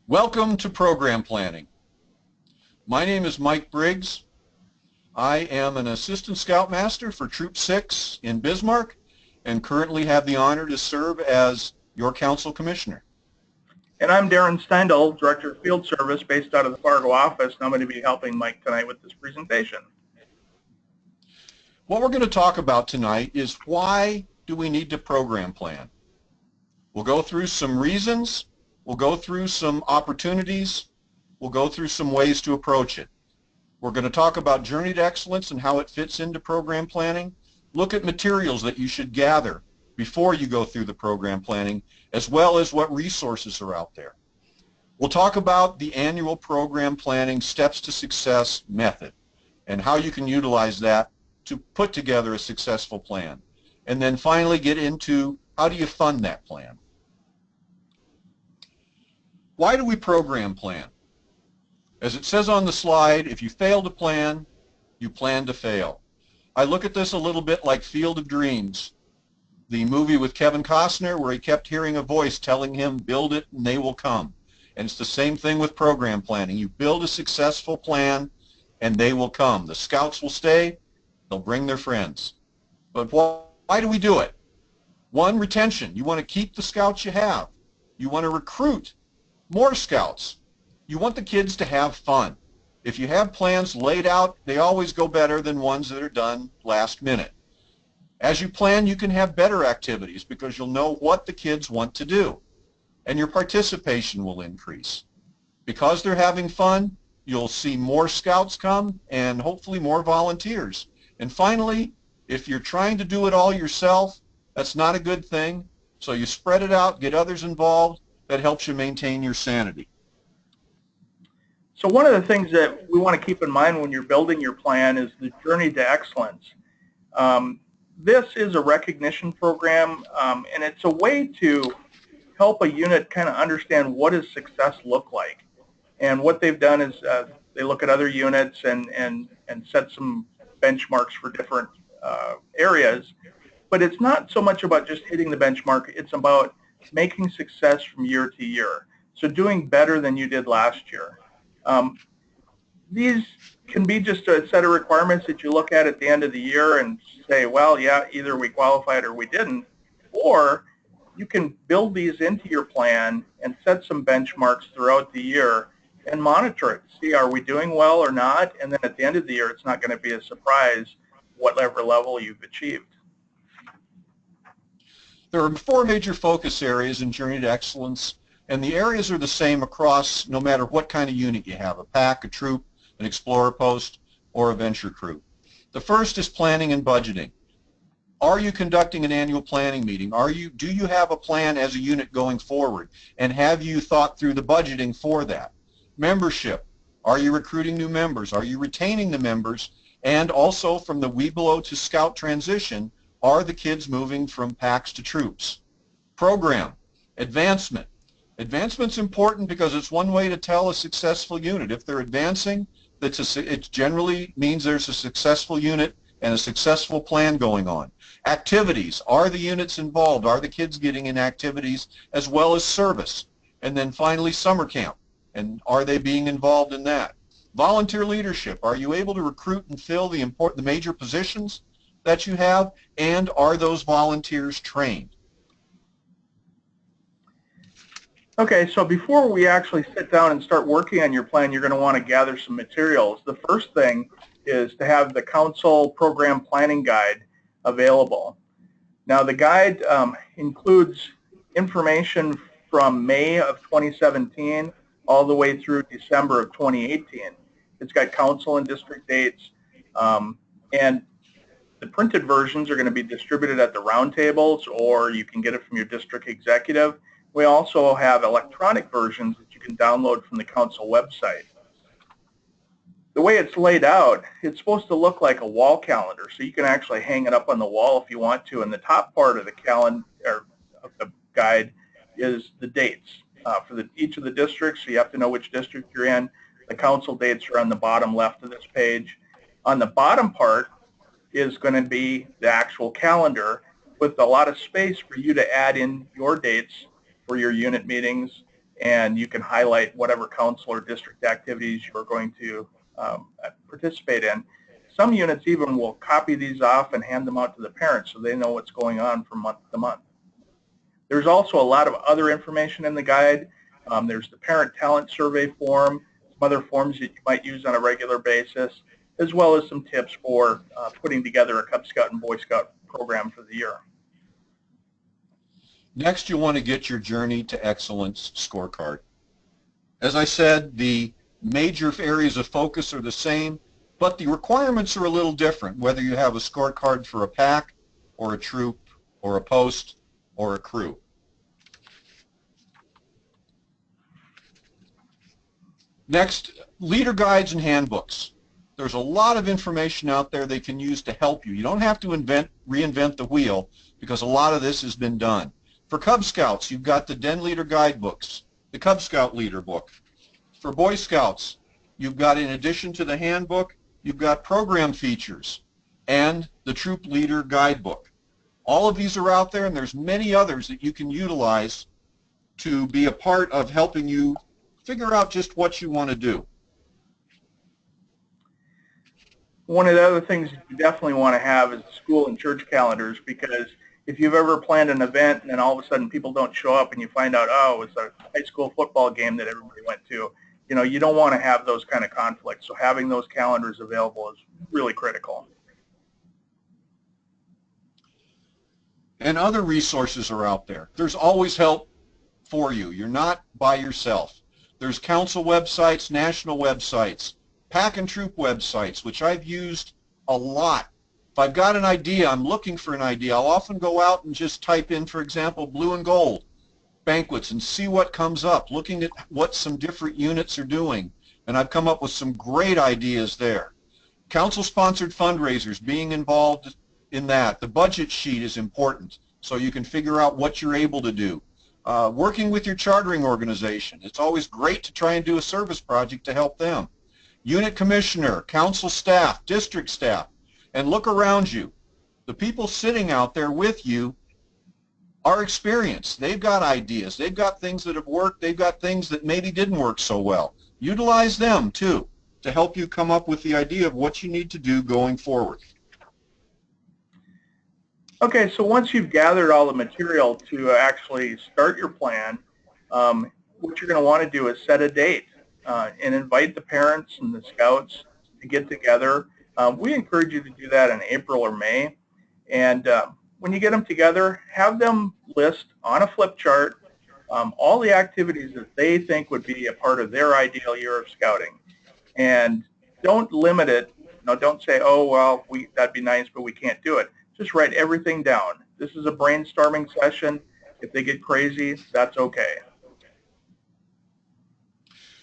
Welcome to Program Planning. My name is Mike Briggs. I am an Assistant Scoutmaster for Troop 6 in Bismarck and currently have the honor to serve as your Council Commissioner. And I'm Darren Stendel, Director of Field Service based out of the Fargo office, and I'm going to be helping Mike tonight with this presentation. What we're going to talk about tonight is why do we need to program plan. We'll go through some reasons, we'll go through some opportunities, we'll go through some ways to approach it. We're going to talk about Journey to Excellence and how it fits into program planning. Look at materials that you should gather before you go through the program planning, as well as what resources are out there. We'll talk about the annual program planning steps to success method and how you can utilize that to put together a successful plan. And then finally get into how do you fund that plan. Why do we program plan? As it says on the slide, if you fail to plan, you plan to fail. I look at this a little bit like Field of Dreams, the movie with Kevin Costner where he kept hearing a voice telling him, build it and they will come. And it's the same thing with program planning. You build a successful plan and they will come. The scouts will stay, they'll bring their friends. But why do we do it? One, retention. You want to keep the scouts you have. You want to recruit more scouts. You want the kids to have fun. If you have plans laid out, they always go better than ones that are done last minute. As you plan, you can have better activities because you'll know what the kids want to do, and your participation will increase. Because they're having fun, you'll see more scouts come and hopefully more volunteers. And finally, if you're trying to do it all yourself, that's not a good thing. So you spread it out, get others involved. That helps you maintain your sanity. So one of the things that we want to keep in mind when you're building your plan is the Journey to Excellence. This is a recognition program, and it's a way to help a unit kind of understand what does success look like. And what they've done is they look at other units and set some benchmarks for different areas. But it's not so much about just hitting the benchmark. It's about making success from year to year. So doing better than you did last year. These can be just a set of requirements that you look at the end of the year and say, well, yeah, either we qualified or we didn't. Or you can build these into your plan and set some benchmarks throughout the year and monitor it. See, are we doing well or not? And then at the end of the year, it's not going to be a surprise whatever level you've achieved. There are 4 major focus areas in Journey to Excellence, and the areas are the same across no matter what kind of unit you have, a pack, a troop, an explorer post, or a venture crew. The first is planning and budgeting. Are you conducting an annual planning meeting? Do you have a plan as a unit going forward? And have you thought through the budgeting for that? Membership. Are you recruiting new members? Are you retaining the members? And also from the Webelow to Scout transition, are the kids moving from packs to troops? Program. Advancement. Advancement's important because it's one way to tell a successful unit. If they're advancing, it generally means there's a successful unit and a successful plan going on. Activities. Are the units involved? Are the kids getting in activities as well as service? And then finally, summer camp. And are they being involved in that? Volunteer leadership. Are you able to recruit and fill the major positions that you have? And are those volunteers trained? Okay, so before we actually sit down and start working on your plan, you're going to want to gather some materials. The first thing is to have the Council Program Planning Guide available. Now the guide includes information from May of 2017 all the way through December of 2018. It's got council and district dates, and the printed versions are going to be distributed at the roundtables, or you can get it from your district executive. We also have electronic versions that you can download from the council website. The way it's laid out, it's supposed to look like a wall calendar, so you can actually hang it up on the wall if you want to. And the top part of the calendar, of the guide, is the dates for each of the districts, so you have to know which district you're in. The council dates are on the bottom left of this page. On the bottom part is going to be the actual calendar with a lot of space for you to add in your dates for your unit meetings and you can highlight whatever council or district activities you're going to participate in. Some units even will copy these off and hand them out to the parents so they know what's going on from month to month. There's also a lot of other information in the guide. There's the parent talent survey form, some other forms that you might use on a regular basis, as well as some tips for putting together a Cub Scout and Boy Scout program for the year. Next, you'll want to get your Journey to Excellence scorecard. As I said, the major areas of focus are the same, but the requirements are a little different, whether you have a scorecard for a pack or a troop or a post or a crew. Next, leader guides and handbooks. There's a lot of information out there they can use to help you. You don't have to reinvent the wheel, because a lot of this has been done. For Cub Scouts, you've got the Den Leader Guidebooks, the Cub Scout Leader Book. For Boy Scouts, you've got, in addition to the handbook, you've got program features and the Troop Leader Guidebook. All of these are out there, and there's many others that you can utilize to be a part of helping you figure out just what you want to do. One of the other things you definitely want to have is school and church calendars, because if you've ever planned an event and then all of a sudden people don't show up and you find out, oh, it was a high school football game that everybody went to, you know, you don't want to have those kind of conflicts. So having those calendars available is really critical. And other resources are out there. There's always help for you. You're not by yourself. There's council websites, national websites, pack and troop websites, which I've used a lot. If I've got an idea, I'm looking for an idea, I'll often go out and just type in, for example, blue and gold banquets and see what comes up, looking at what some different units are doing, and I've come up with some great ideas there. Council-sponsored fundraisers, being involved in that. The budget sheet is important, so you can figure out what you're able to do. Working with your chartering organization. It's always great to try and do a service project to help them. Unit commissioner, council staff, district staff, and look around you. The people sitting out there with you are experienced. They've got ideas. They've got things that have worked. They've got things that maybe didn't work so well. Utilize them, too, to help you come up with the idea of what you need to do going forward. Okay, so once you've gathered all the material to actually start your plan, what you're going to want to do is set a date and invite the parents and the scouts to get together. We encourage you to do that in April or May. And when you get them together, have them list on a flip chart all the activities that they think would be a part of their ideal year of scouting. And don't limit it. No, don't say, oh, well, that'd be nice, but we can't do it. Just write everything down. This is a brainstorming session. If they get crazy, that's okay.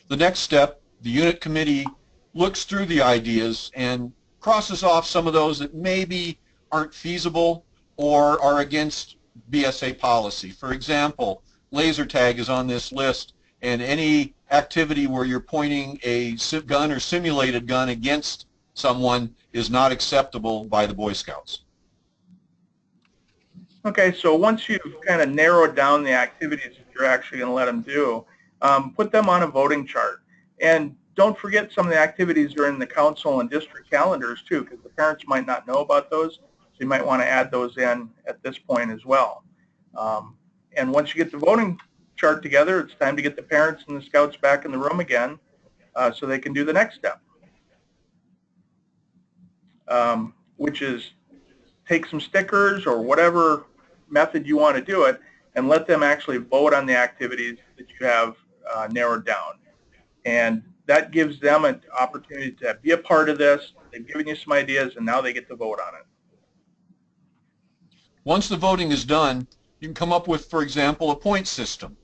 The next step, the unit committee looks through the ideas and crosses off some of those that maybe aren't feasible or are against BSA policy. For example, laser tag is on this list, and any activity where you're pointing a gun or simulated gun against someone is not acceptable by the Boy Scouts. Okay, so once you've kind of narrowed down the activities that you're actually going to let them do, put them on a voting chart. And don't forget some of the activities are in the council and district calendars too, because the parents might not know about those, so you might want to add those in at this point as well. And once you get the voting chart together, it's time to get the parents and the scouts back in the room again so they can do the next step, which is take some stickers or whatever method you want to do it and let them actually vote on the activities that you have narrowed down. And that gives them an opportunity to be a part of this. They've given you some ideas, and now they get to vote on it. Once the voting is done, you can come up with, for example, a point system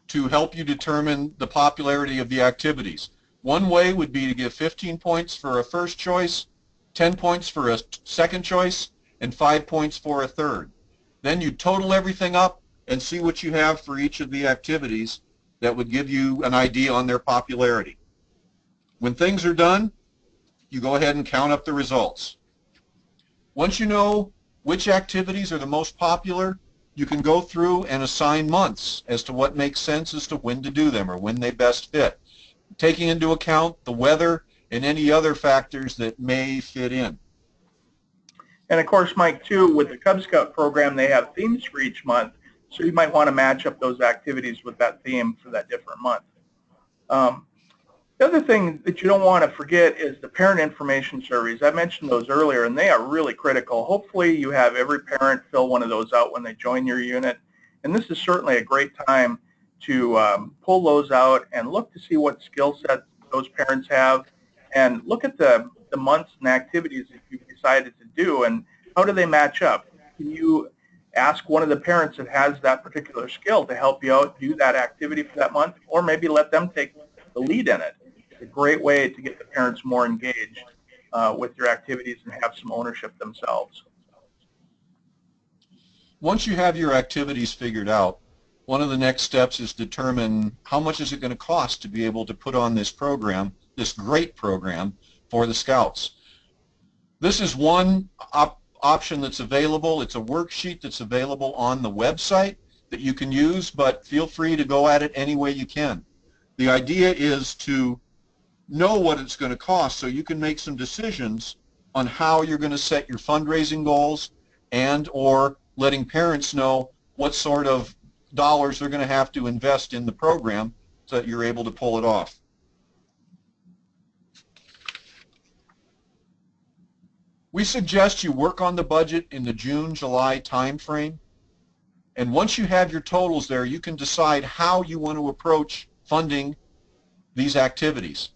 to help you determine the popularity of the activities. One way would be to give 15 points for a first choice, 10 points for a second choice, and 5 points for a third. Then you total everything up and see what you have for each of the activities that would give you an idea on their popularity. When things are done, you go ahead and count up the results. Once you know which activities are the most popular, you can go through and assign months as to what makes sense as to when to do them or when they best fit, taking into account the weather and any other factors that may fit in. And of course, Mike, too, with the Cub Scout program, they have themes for each month, so you might want to match up those activities with that theme for that different month. The other thing that you don't want to forget is the parent information surveys. I mentioned those earlier, and they are really critical. Hopefully you have every parent fill one of those out when they join your unit, and this is certainly a great time to pull those out and look to see what skill sets those parents have, and look at the months and activities that you've decided to do, and how do they match up. Can you ask one of the parents that has that particular skill to help you out do that activity for that month, or maybe let them take the lead in it. It's a great way to get the parents more engaged with your activities and have some ownership themselves. Once you have your activities figured out, one of the next steps is determine how much is it going to cost to be able to put on this program, this great program for the Scouts. This is one option that's available. It's a worksheet that's available on the website that you can use, but feel free to go at it any way you can. The idea is to know what it's going to cost so you can make some decisions on how you're going to set your fundraising goals and or letting parents know what sort of dollars they're going to have to invest in the program so that you're able to pull it off. We suggest you work on the budget in the June-July time frame, and once you have your totals there, you can decide how you want to approach funding these activities.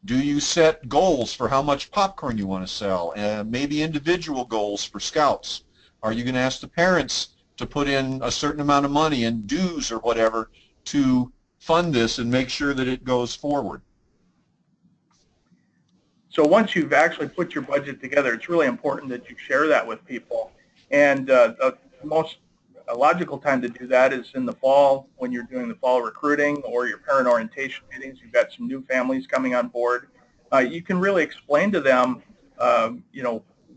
Do you set goals for how much popcorn you want to sell, maybe individual goals for Scouts? Are you going to ask the parents to put in a certain amount of money in dues or whatever to fund this and make sure that it goes forward? So once you've actually put your budget together, it's really important that you share that with people. And the most logical time to do that is in the fall when you're doing the fall recruiting or your parent orientation meetings. You've got some new families coming on board. You can really explain to them,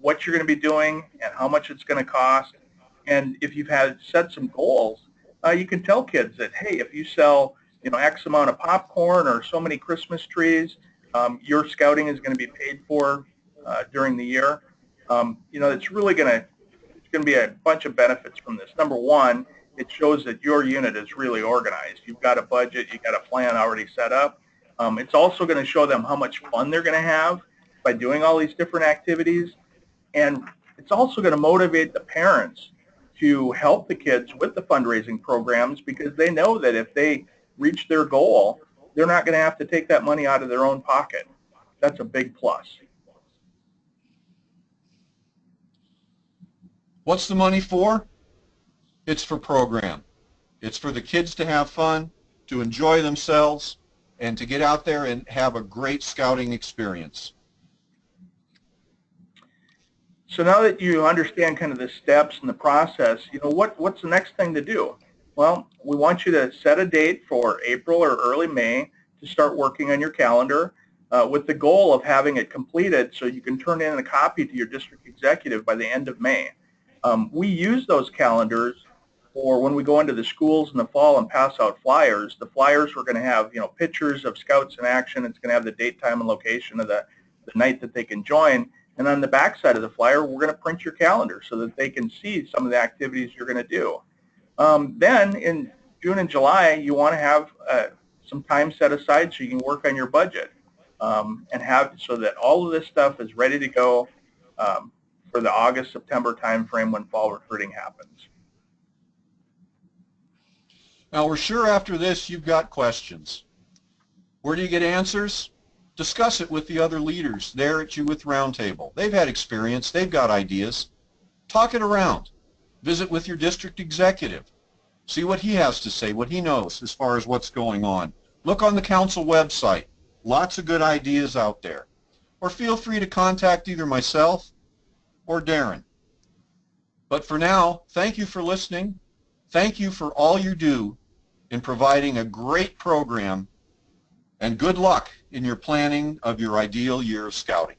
what you're going to be doing and how much it's going to cost. And if you've had set some goals, you can tell kids that, hey, if you sell, X amount of popcorn or so many Christmas trees, your scouting is going to be paid for during the year. It's really going to be a bunch of benefits from this. Number one, it shows that your unit is really organized. You've got a budget, you've got a plan already set up. It's also going to show them how much fun they're going to have by doing all these different activities. And it's also going to motivate the parents to help the kids with the fundraising programs, because they know that if they reach their goal, they're not going to have to take that money out of their own pocket. That's a big plus. What's the money for? It's for program. It's for the kids to have fun, to enjoy themselves, and to get out there and have a great scouting experience. So now that you understand kind of the steps and the process, what's the next thing to do? Well, we want you to set a date for April or early May to start working on your calendar with the goal of having it completed so you can turn in a copy to your district executive by the end of May. We use those calendars for when we go into the schools in the fall and pass out flyers. The flyers we're going to have, pictures of Scouts in action. It's going to have the date, time, and location of the night that they can join. And on the back side of the flyer, we're going to print your calendar so that they can see some of the activities you're going to do. Then in June and July, you want to have some time set aside so you can work on your budget and have so that all of this stuff is ready to go for the August, September timeframe when fall recruiting happens. Now, we're sure after this you've got questions. Where do you get answers? Discuss it with the other leaders there at Youth Roundtable. They've had experience. They've got ideas. Talk it around. Visit with your district executive. See what he has to say, what he knows as far as what's going on. Look on the council website. Lots of good ideas out there. Or feel free to contact either myself or Darren. But for now, thank you for listening. Thank you for all you do in providing a great program, and good luck in your planning of your ideal year of scouting.